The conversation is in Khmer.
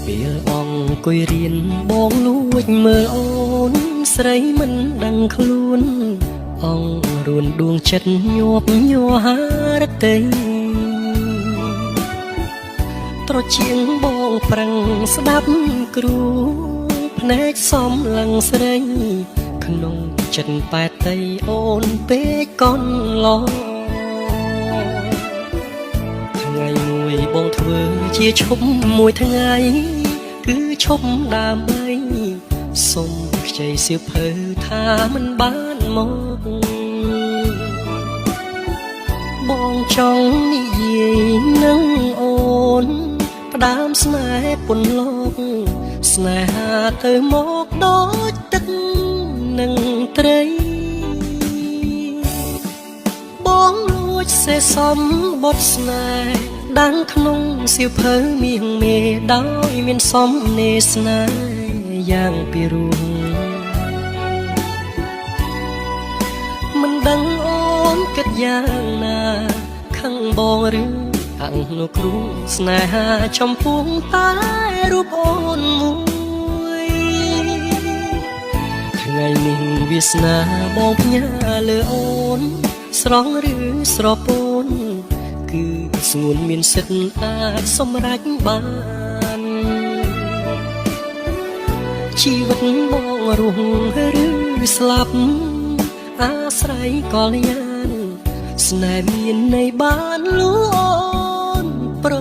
ពេលអង្គុយរៀនបងលួចមើលអូនស្រីមិនដឹងខ្លួនអង្គរួនដួងចិត្តញាប់ញ័រហារតីត្រចៀងបងប្រឹងស្ដាប់គ្រូភ្នែកសំឡឹងស្រីក្នុងចិត្តបែតតីអូនពេកកន់ឡងថ្ងៃមួយបងធ្វើជាឈប់មួយថ្ងៃគឺឈប់ដើម្បីសុំខ្ចីសៀវភៅថាមិនបានមកបងចង់និយាយនឹងអូនផ្ដើមស្នេហ៍ពន្លកស្នេហាទៅមកដូចទឹកនឹងត្រីបងលួចសេសំបត់ស្នេហ៍ដាំងក្នុងសៀវភៅមៀងមេដោយមានសំនេស្នេហ៍យ៉ាងពីរោះមិនដឹងអូនគិតយ៉ាងណាខឹងបងឬអនុគ្រោះស្នេហាចំពោះតែរូបអូនមួយថ្ងៃនេះវាសនាបងផ្ញើលើអូនស្រងឬស្រពោនគឺស្ងួនមានសិទ្ធអាចសម្រេចបានជីវិតបងរស់ឬស្លាប់អាស្រ័យកល្យានស្នេហ៍មានន័យបានលួអូនប្រ